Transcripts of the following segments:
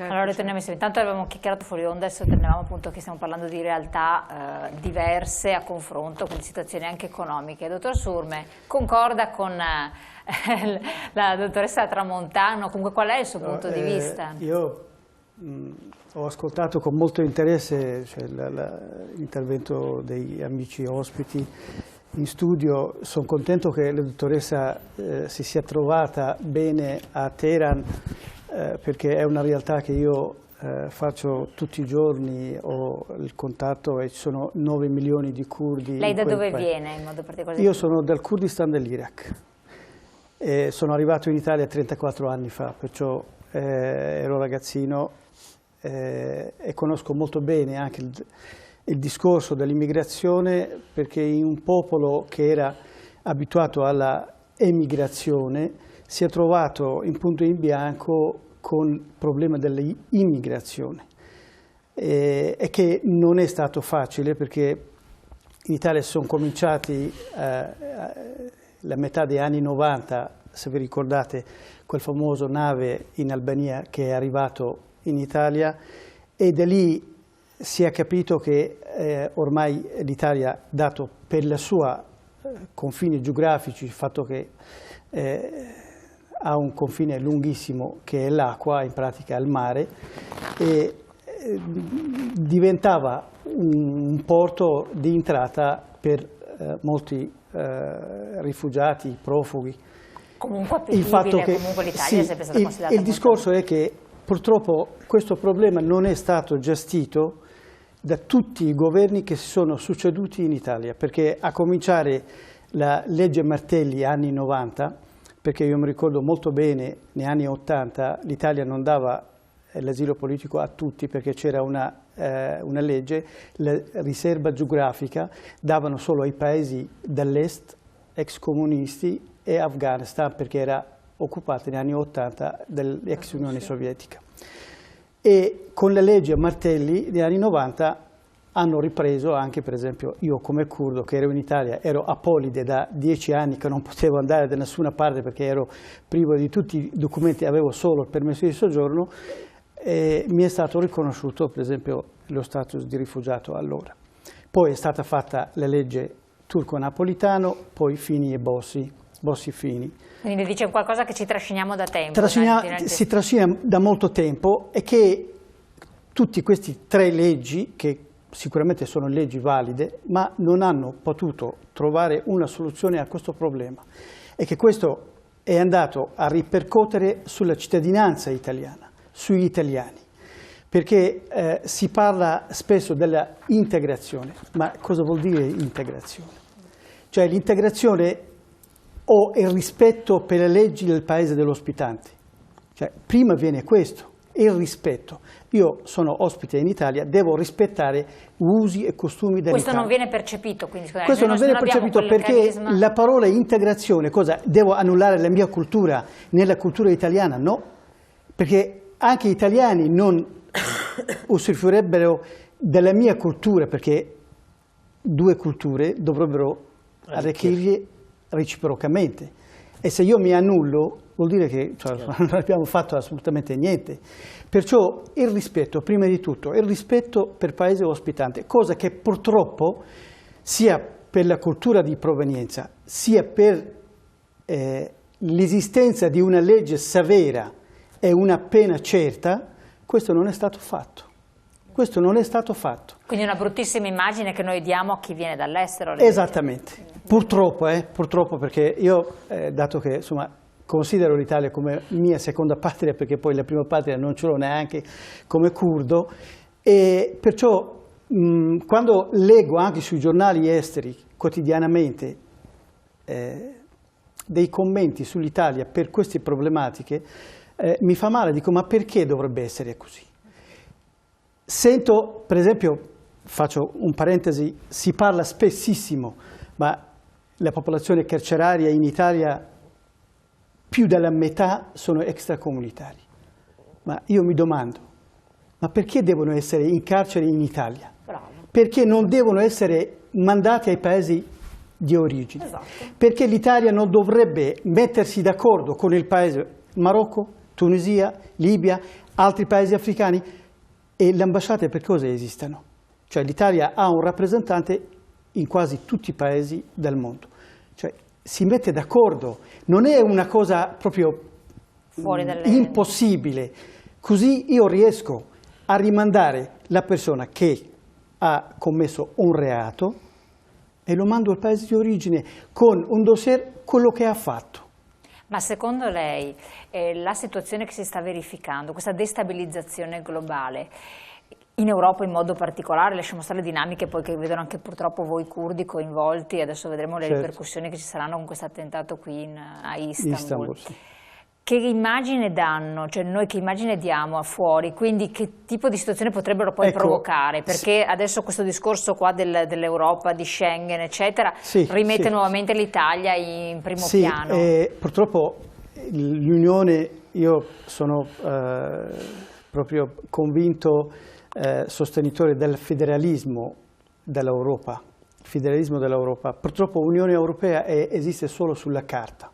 Certo, allora ritorniamo insieme. Intanto avevamo chiacchierato fuori onda, adesso torniamo appunto che stiamo parlando di realtà diverse a confronto con situazioni anche economiche. Dottor Surme, concorda con la dottoressa Tramontano? Comunque qual è il suo punto di vista? Io ho ascoltato con molto interesse l'intervento degli amici ospiti in studio. Sono contento che la dottoressa si sia trovata bene a Teheran, perché è una realtà che io faccio tutti i giorni, ho il contatto e ci sono 9 milioni di curdi. Lei da dove viene in modo particolare? Io sono dal Kurdistan dell'Iraq e sono arrivato in Italia 34 anni fa, perciò ero ragazzino e conosco molto bene anche il discorso dell'immigrazione, perché in un popolo che era abituato alla emigrazione si è trovato in punto in bianco con il problema dell'immigrazione e che non è stato facile, perché in Italia sono cominciati la metà degli anni 90, se vi ricordate, quel famoso nave in Albania che è arrivato in Italia, e da lì si è capito che ormai l'Italia, dato per i suoi confini geografici, il fatto che ha un confine lunghissimo che è l'acqua, in pratica il mare, e diventava un porto di entrata per molti rifugiati, profughi. Comunque appetibile, comunque l'Italia è sempre stata considerata. Il discorso è che purtroppo questo problema non è stato gestito da tutti i governi che si sono succeduti in Italia, perché a cominciare la legge Martelli anni 90, perché io mi ricordo molto bene, negli anni 80 l'Italia non dava l'asilo politico a tutti perché c'era una legge, la riserva geografica davano solo ai paesi dell'est, ex comunisti, e Afghanistan perché era occupata negli anni 80 dall'ex Unione Sovietica. E con la legge Martelli negli anni 90 hanno ripreso anche, per esempio, io come curdo che ero in Italia, ero apolide da 10 anni che non potevo andare da nessuna parte perché ero privo di tutti i documenti, avevo solo il permesso di soggiorno, e mi è stato riconosciuto, per esempio, lo status di rifugiato allora. Poi è stata fatta la legge turco-napolitano, poi Fini e Bossi-Fini. Quindi dice qualcosa che ci trasciniamo da tempo. Si trascina da molto tempo, e che tutti questi 3 leggi, che sicuramente sono leggi valide, ma non hanno potuto trovare una soluzione a questo problema, e che questo è andato a ripercuotere sulla cittadinanza italiana, sugli italiani, perché si parla spesso della integrazione, ma cosa vuol dire integrazione? Cioè l'integrazione o il rispetto per le leggi del paese dell'ospitante, cioè prima viene questo, il rispetto. Io sono ospite in Italia, devo rispettare usi e costumi dell'Italia. Questo non viene percepito, quindi scusate, questo non viene percepito perché la parola integrazione, cosa? Devo annullare la mia cultura nella cultura italiana? No, perché anche gli italiani non usufruirebbero della mia cultura, perché 2 culture dovrebbero arricchirgli reciprocamente, e se io mi annullo vuol dire che non abbiamo fatto assolutamente niente. Perciò il rispetto, prima di tutto, il rispetto per il paese ospitante, cosa che purtroppo sia per la cultura di provenienza, sia per l'esistenza di una legge severa e una pena certa, questo non è stato fatto. Questo non è stato fatto. Quindi una bruttissima immagine che noi diamo a chi viene dall'estero. Esattamente, purtroppo, perché io, dato che insomma, considero l'Italia come mia seconda patria, perché poi la prima patria non ce l'ho neanche come curdo, e perciò quando leggo anche sui giornali esteri quotidianamente dei commenti sull'Italia per queste problematiche, mi fa male, dico ma perché dovrebbe essere così? Sento, per esempio, faccio un parentesi, si parla spessissimo, ma la popolazione carceraria in Italia, più della metà sono extracomunitari. Ma io mi domando, ma perché devono essere in carcere in Italia? Bravo. Perché non devono essere mandati ai paesi di origine? Esatto. Perché l'Italia non dovrebbe mettersi d'accordo con il paese Marocco, Tunisia, Libia, altri paesi africani, e le ambasciate per cosa esistono? Cioè l'Italia ha un rappresentante in quasi tutti i paesi del mondo, cioè si mette d'accordo, non è una cosa proprio impossibile, così io riesco a rimandare la persona che ha commesso un reato e lo mando al paese di origine con un dossier, quello che ha fatto. Ma secondo lei la situazione che si sta verificando, questa destabilizzazione globale, in Europa in modo particolare, lasciamo stare le dinamiche poi che vedono anche purtroppo voi curdi coinvolti, adesso vedremo le ripercussioni che ci saranno con questo attentato qui a Istanbul. Sì. Che immagine danno, cioè noi che immagine diamo a fuori, quindi che tipo di situazione potrebbero poi provocare? Perché adesso questo discorso qua dell'Europa, di Schengen, eccetera, rimette nuovamente l'Italia in primo piano. Purtroppo l'Unione, io sono proprio convinto sostenitore del federalismo dell'Europa. Il federalismo dell'Europa. Purtroppo l'Unione Europea esiste solo sulla carta.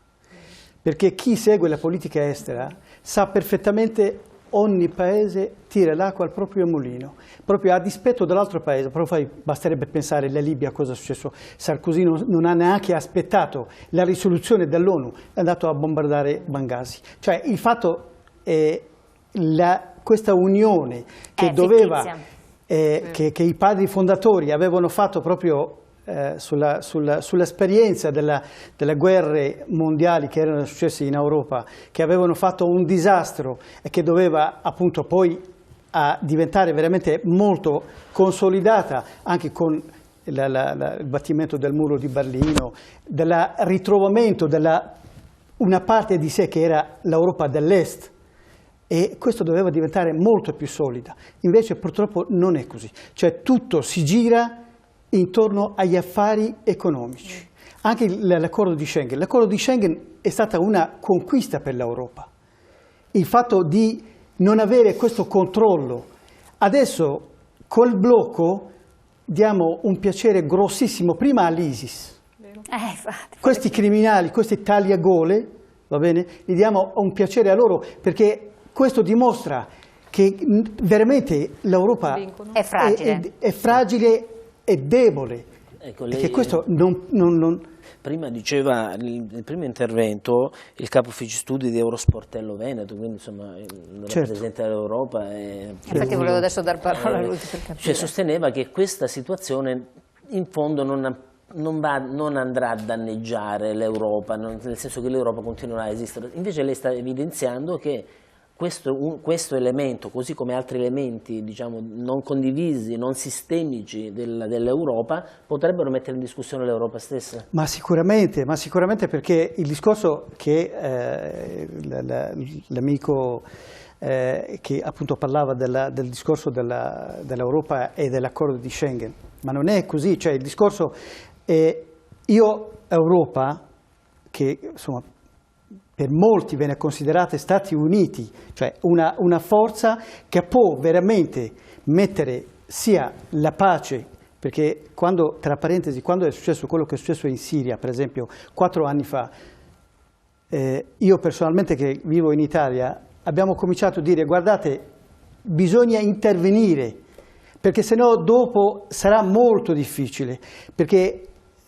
Perché chi segue la politica estera sa perfettamente ogni paese tira l'acqua al proprio mulino, proprio a dispetto dell'altro paese. Basterebbe pensare alla Libia cosa è successo. Sarkozy non ha neanche aspettato la risoluzione dell'ONU, è andato a bombardare Bengasi. Cioè il fatto è questa unione che doveva, che i padri fondatori avevano fatto proprio sull'esperienza delle guerre mondiali che erano successe in Europa, che avevano fatto un disastro e che doveva appunto poi diventare veramente molto consolidata anche con il battimento del muro di Berlino, del ritrovamento della una parte di sé che era l'Europa dell'Est, e questo doveva diventare molto più solida. Invece purtroppo non è così, cioè tutto si gira intorno agli affari economici. Anche l'accordo di Schengen. L'accordo di Schengen è stata una conquista per l'Europa. Il fatto di non avere questo controllo. Adesso col blocco diamo un piacere grossissimo prima all'ISIS. Questi criminali, questi tagliagole, va bene, gli diamo un piacere a loro perché questo dimostra che veramente l'Europa è fragile e debole, ecco, perché questo non... Prima diceva nel primo intervento il capo ufficio studi di Eurosportello Veneto, quindi insomma il rappresentante dell'Europa. Infatti volevo adesso dar parola a lui per capire. Cioè sosteneva che questa situazione in fondo non andrà a danneggiare l'Europa, nel senso che l'Europa continuerà a esistere. Invece lei sta evidenziando che questo elemento, così come altri elementi diciamo, non condivisi, non sistemici dell'Europa, potrebbero mettere in discussione l'Europa stessa? Ma sicuramente perché il discorso che l'amico che appunto parlava del discorso dell'Europa e dell'accordo di Schengen, ma non è così, cioè il discorso è Europa, che insomma per molti viene considerata Stati Uniti, cioè una forza che può veramente mettere sia la pace, perché quando, tra parentesi, quando è successo quello che è successo in Siria, per esempio, 4 anni fa, io personalmente che vivo in Italia, abbiamo cominciato a dire guardate, bisogna intervenire, perché sennò dopo sarà molto difficile, perché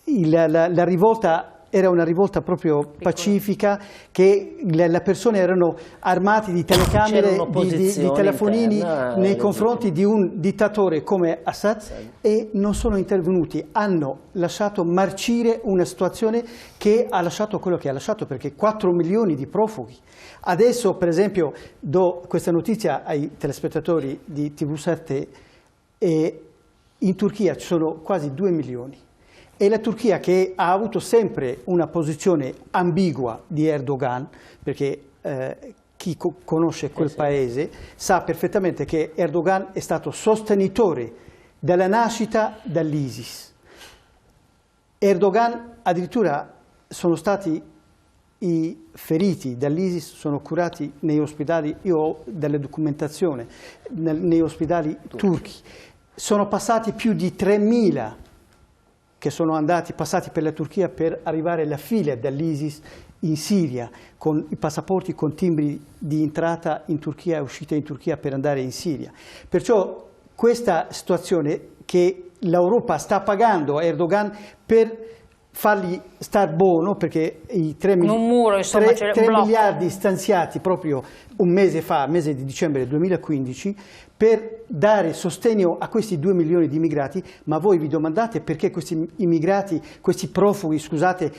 la rivolta era una rivolta proprio pacifica, che le persone erano armati di telecamere, di telefonini nei confronti di un dittatore come Assad e non sono intervenuti, hanno lasciato marcire una situazione che ha lasciato quello che ha lasciato, perché 4 milioni di profughi. Adesso per esempio do questa notizia ai telespettatori di TV7, in Turchia ci sono quasi 2 milioni. E la Turchia, che ha avuto sempre una posizione ambigua di Erdogan, perché chi conosce quel paese sa perfettamente che Erdogan è stato sostenitore della nascita dell'ISIS. Erdogan addirittura sono stati i feriti dall'ISIS, sono curati negli ospedali, io ho delle documentazioni, negli ospedali turchi. Sono passati più di 3.000 che sono passati per la Turchia per arrivare alla fila dell'ISIS in Siria, con i passaporti con timbri di entrata in Turchia e uscita in Turchia per andare in Siria. Perciò questa situazione che l'Europa sta pagando a Erdogan per fargli star buono, perché i 3 miliardi stanziati proprio un mese fa, mese di dicembre 2015, per dare sostegno a questi 2 milioni di immigrati, ma voi vi domandate perché questi immigrati, questi profughi, scusate,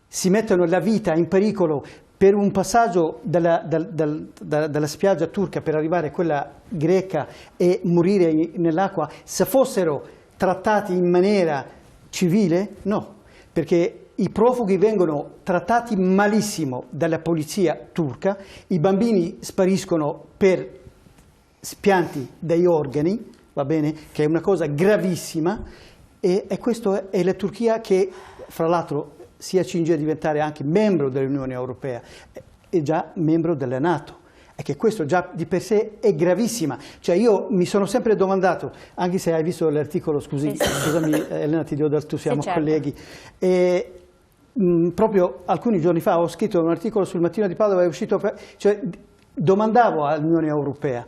si mettono la vita in pericolo per un passaggio dalla spiaggia turca per arrivare a quella greca e morire nell'acqua, se fossero trattati in maniera civile? No. Perché i profughi vengono trattati malissimo dalla polizia turca, i bambini spariscono per spianti degli organi, va bene? Che è una cosa gravissima, e questa è la Turchia che, fra l'altro, si accinge a diventare anche membro dell'Unione Europea e già membro della NATO. E che questo già di per sé è gravissima. Cioè io mi sono sempre domandato, anche se hai visto l'articolo, scusami Elena, ti devo dare, tu siamo colleghi, proprio alcuni giorni fa ho scritto un articolo sul Mattino di Padova, è uscito, cioè domandavo all'Unione Europea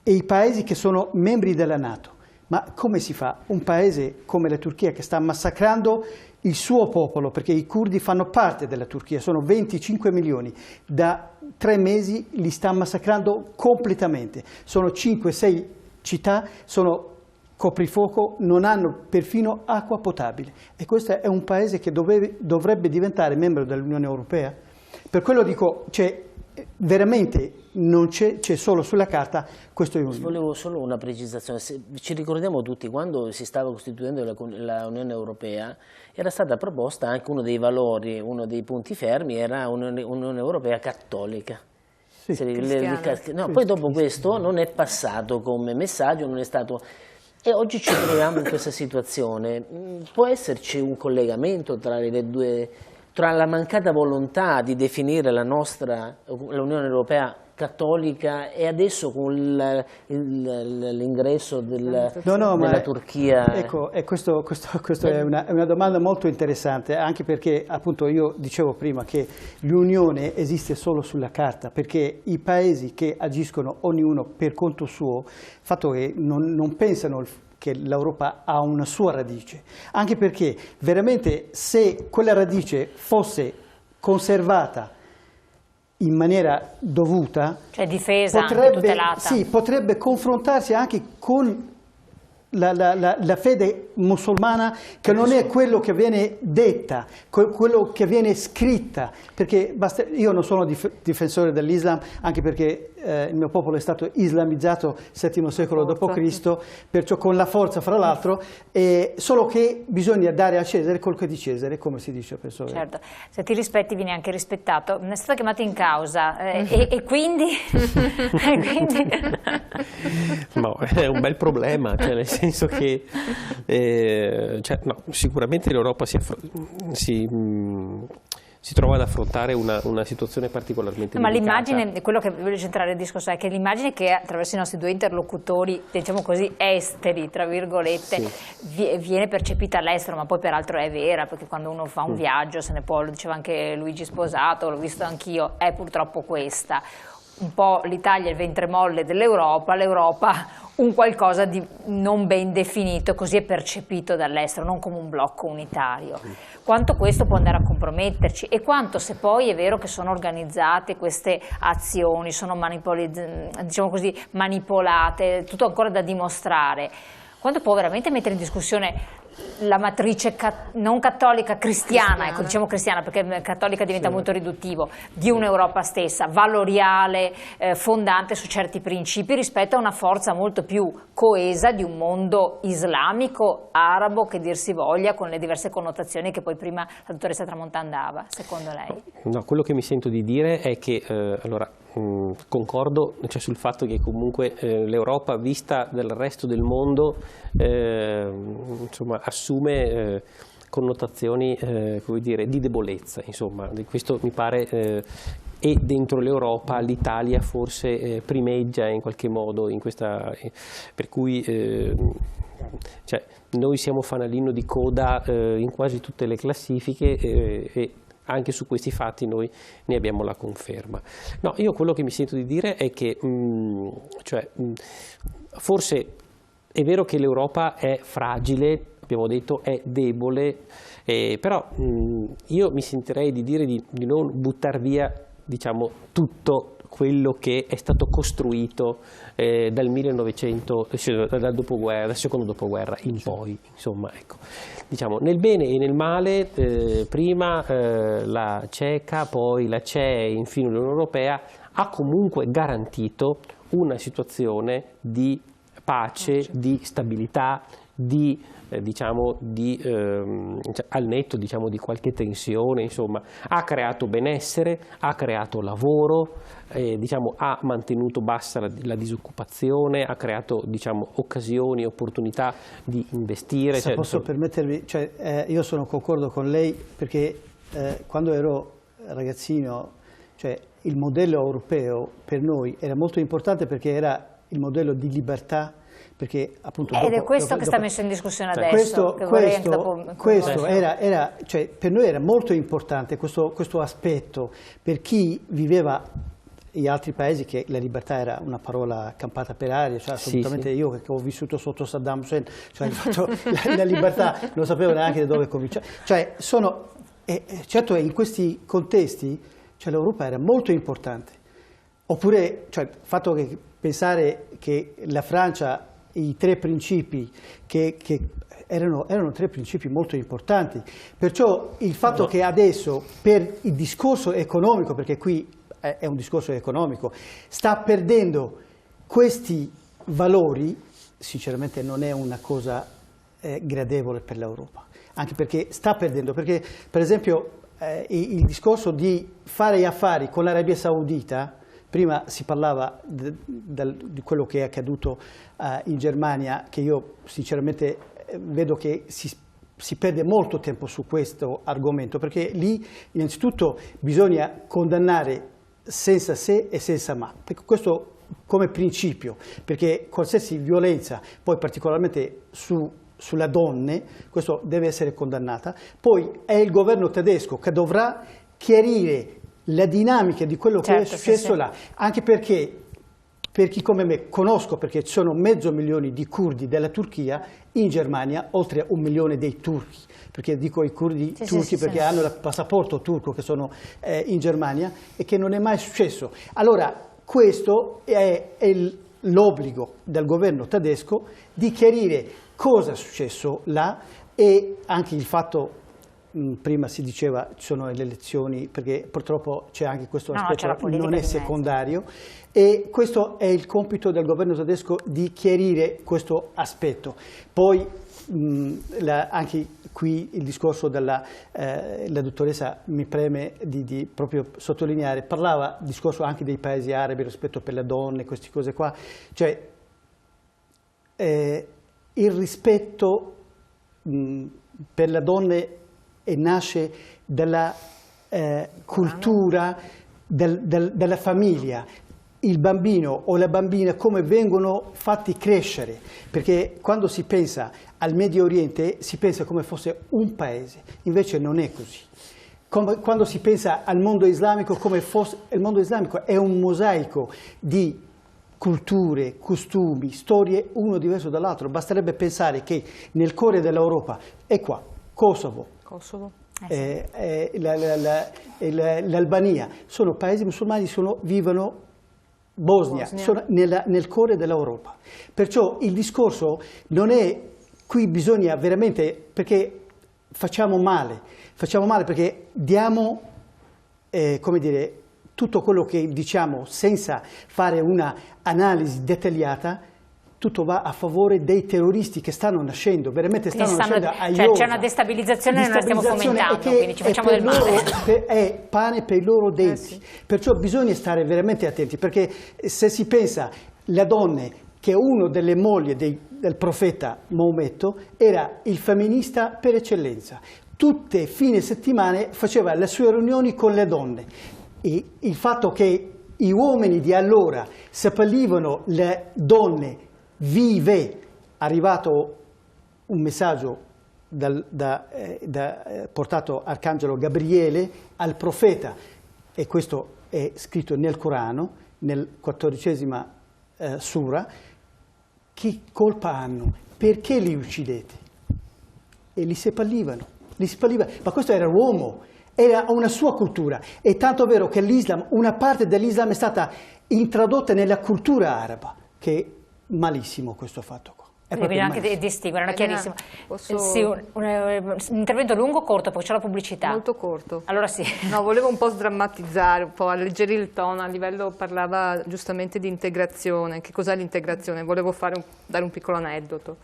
e i paesi che sono membri della NATO, ma come si fa un paese come la Turchia che sta massacrando il suo popolo, perché i curdi fanno parte della Turchia, sono 25 milioni, da 3 mesi li sta massacrando completamente, sono 5-6 città, sono coprifuoco, non hanno perfino acqua potabile, e questo è un paese che dovrebbe diventare membro dell'Unione Europea. Per quello dico, veramente non c'è solo sulla carta questo. Volevo solo una precisazione. Ci ricordiamo tutti, quando si stava costituendo l'Unione Europea, era stata proposta anche uno dei valori, uno dei punti fermi, era un'Unione Europea cattolica. Sì, no, poi dopo questo non è passato come messaggio, non è stato... E oggi ci troviamo in questa situazione. Può esserci un collegamento tra le due, tra la mancata volontà di definire l'Unione Europea cattolica e adesso con l'ingresso della Turchia? Ecco, questa è una domanda molto interessante, anche perché appunto io dicevo prima che l'Unione esiste solo sulla carta, perché i paesi che agiscono ognuno per conto suo, fatto che non pensano che l'Europa ha una sua radice, anche perché veramente se quella radice fosse conservata in maniera dovuta, cioè difesa, tutelata, sì, potrebbe confrontarsi anche con la fede musulmana, che non è quello che viene detta, quello che viene scritta, perché io non sono difensore dell'Islam, anche perché il mio popolo è stato islamizzato VII secolo d.C., perciò con la forza, fra l'altro, solo che bisogna dare a Cesare quel che è di Cesare, come si dice. Certo, se ti rispetti vieni anche rispettato. Ne è stato chiamato in causa, e quindi? No, è un bel problema, cioè nel senso che no, sicuramente l'Europa si trova ad affrontare una situazione particolarmente delicata. Ma l'immagine, quello che voglio centrare il discorso è che l'immagine che attraverso i nostri due interlocutori, diciamo così, esteri, tra virgolette, sì, viene percepita all'estero, ma poi peraltro è vera, perché quando uno fa un viaggio, se ne può, lo diceva anche Luigi Sposato, l'ho visto anch'io, è purtroppo questa. Un po' l'Italia il ventre molle dell'Europa, l'Europa un qualcosa di non ben definito, così è percepito dall'estero, non come un blocco unitario. Quanto questo può andare a comprometterci e quanto, se poi è vero che sono organizzate queste azioni, sono diciamo così, manipolate, tutto ancora da dimostrare, quanto può veramente mettere in discussione la matrice non cattolica, cristiana, ecco, diciamo cristiana perché cattolica diventa molto riduttivo, di un'Europa stessa, valoriale, fondante su certi principi rispetto a una forza molto più coesa di un mondo islamico, arabo, che dir si voglia, con le diverse connotazioni che poi prima la dottoressa Tramontana dava, secondo lei? No, quello che mi sento di dire è che, allora, concordo sul fatto che comunque l'Europa vista dal resto del mondo insomma, assume connotazioni come dire, di debolezza, insomma, di questo mi pare, e dentro l'Europa l'Italia forse primeggia in qualche modo in questa, per cui noi siamo fanalino di coda in quasi tutte le classifiche e anche su questi fatti noi ne abbiamo la conferma. No, io quello che mi sento di dire è che forse è vero che l'Europa è fragile, abbiamo detto è debole, però io mi sentirei di dire di non buttare via, diciamo, tutto quello che è stato costruito dal 1900, dal dopoguerra, dal secondo dopoguerra in poi, insomma, ecco. Diciamo, nel bene e nel male, prima la CECA, poi la CE e infine l'Unione Europea ha comunque garantito una situazione di pace, di stabilità, al netto, diciamo, di qualche tensione, insomma, ha creato benessere, ha creato lavoro, diciamo, ha mantenuto bassa la disoccupazione, ha creato, diciamo, occasioni, opportunità di investire. Se posso permettermi, io sono concordo con lei, perché quando ero ragazzino, il modello europeo per noi era molto importante, perché era il modello di libertà. Perché, appunto, ed è questo che sta messo in discussione adesso. Questo era, per noi era molto importante questo aspetto, per chi viveva in altri paesi, che la libertà era una parola campata per aria, assolutamente. Sì. Io che ho vissuto sotto Saddam Hussein, la libertà non sapevo neanche da dove cominciare. Certo, in questi contesti l'Europa era molto importante. Oppure il fatto che pensare che la Francia, i 3 principi che erano 3 principi molto importanti, perciò il fatto che adesso, per il discorso economico, perché qui è un discorso economico, sta perdendo questi valori, sinceramente non è una cosa gradevole per l'Europa, anche perché sta perdendo, perché per esempio il discorso di fare affari con l'Arabia Saudita. Prima si parlava di quello che è accaduto in Germania, che io sinceramente vedo che si perde molto tempo su questo argomento, perché lì innanzitutto bisogna condannare senza se e senza ma. Questo come principio, perché qualsiasi violenza, poi particolarmente sulle donne, questo deve essere condannata. Poi è il governo tedesco che dovrà chiarire la dinamica di quello che è successo là, anche perché, per chi come me conosco, perché ci sono 500.000 di curdi della Turchia in Germania, oltre a 1 milione dei turchi, perché dico i curdi turchi perché hanno il passaporto turco, che sono in Germania, e che non è mai successo. Allora, questo è l'obbligo del governo tedesco di chiarire cosa è successo là, e anche il fatto. Prima si diceva ci sono le elezioni, perché purtroppo c'è anche questo aspetto, non è secondario, e questo è il compito del governo tedesco, di chiarire questo aspetto. Poi anche qui il discorso della dottoressa mi preme di proprio sottolineare, parlava del discorso anche dei paesi arabi, rispetto per le donne, queste cose qua, il rispetto per le donne nasce dalla cultura della famiglia, il bambino o la bambina come vengono fatti crescere, perché quando si pensa al Medio Oriente si pensa come fosse un paese, invece non è così. Quando si pensa al mondo islamico, come fosse, il mondo islamico è un mosaico di culture, costumi, storie, uno diverso dall'altro. Basterebbe pensare che nel cuore dell'Europa è qua, Kosovo, l'Albania, sono paesi musulmani, vivono Bosnia. Sono nel cuore dell'Europa. Perciò il discorso non è, qui bisogna veramente, perché facciamo male perché diamo, come dire, tutto quello che diciamo senza fare una analisi dettagliata, tutto va a favore dei terroristi che stanno nascendo, veramente stanno nascendo a Iosa. C'è una destabilizzazione che noi stiamo fomentando, quindi ci facciamo del male. È pane per i loro denti, perciò bisogna stare veramente attenti, perché se si pensa, le donne, che una delle mogli del profeta Maometto era il femminista per eccellenza, tutte fine settimane faceva le sue riunioni con le donne. E il fatto che gli uomini di allora seppellivano le donne vive, arrivato un messaggio portato Arcangelo Gabriele al profeta, e questo è scritto nel Corano, nel 14ª sura. Che colpa hanno? Perché li uccidete? E li seppellivano, ma questo era l'uomo, era una sua cultura, è tanto vero che l'Islam, una parte dell'Islam è stata introdotta nella cultura araba, che è malissimo questo fatto qua. Bisogna anche distinguere, era chiarissimo. Sì, un intervento lungo o corto, poi c'è la pubblicità. Molto corto. Allora sì. No, volevo un po' sdrammatizzare, un po' alleggerire il tono, a livello, parlava giustamente di integrazione. Che cos'è l'integrazione? Volevo dare un piccolo aneddoto.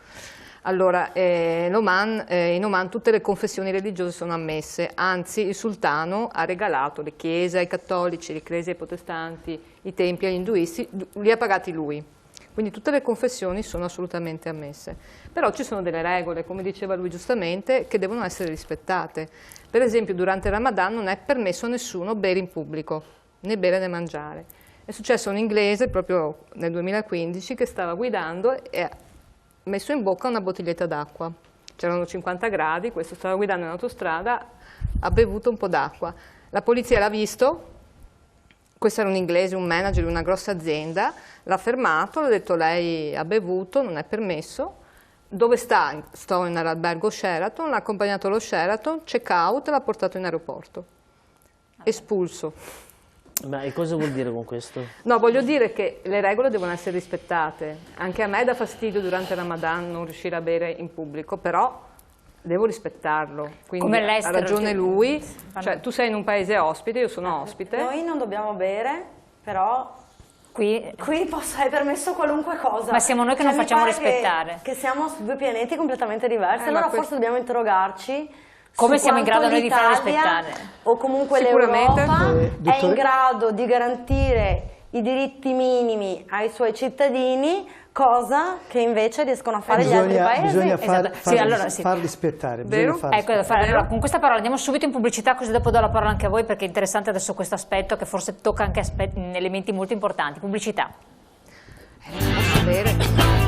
Allora, in Oman tutte le confessioni religiose sono ammesse, anzi il sultano ha regalato le chiese ai cattolici, le chiese ai protestanti, i templi agli induisti, li ha pagati lui. Quindi tutte le confessioni sono assolutamente ammesse. Però ci sono delle regole, come diceva lui giustamente, che devono essere rispettate. Per esempio durante il Ramadan non è permesso a nessuno bere in pubblico, né bere né mangiare. È successo a un inglese proprio nel 2015 che stava guidando e ha messo in bocca una bottiglietta d'acqua. C'erano 50 gradi, questo stava guidando in autostrada, ha bevuto un po' d'acqua. La polizia l'ha visto. Questo era un inglese, un manager di una grossa azienda, l'ha fermato, l'ha detto lei ha bevuto, non è permesso. Dove sta? Sto in albergo Sheraton, l'ha accompagnato allo Sheraton, check out e l'ha portato in aeroporto. Espulso. Ma e cosa vuol dire con questo? No, voglio dire che le regole devono essere rispettate. Anche a me dà fastidio durante il Ramadan non riuscire a bere in pubblico, però devo rispetto. Quindi ha ragione lui, cioè tu sei in un paese ospite, io sono ospite. Noi non dobbiamo bere, però qui è permesso qualunque cosa. Ma siamo noi che non facciamo rispettare. Che siamo su due pianeti completamente diversi, allora forse dobbiamo interrogarci come siamo in grado noi di far rispettare. O comunque l'Europa è in grado di garantire i diritti minimi ai suoi cittadini, cosa che invece riescono a fare gli altri paesi. Bisogna far rispettare. Allora, con questa parola andiamo subito in pubblicità, così dopo do la parola anche a voi, perché è interessante adesso questo aspetto che forse tocca anche elementi molto importanti. Pubblicità. Non posso bere.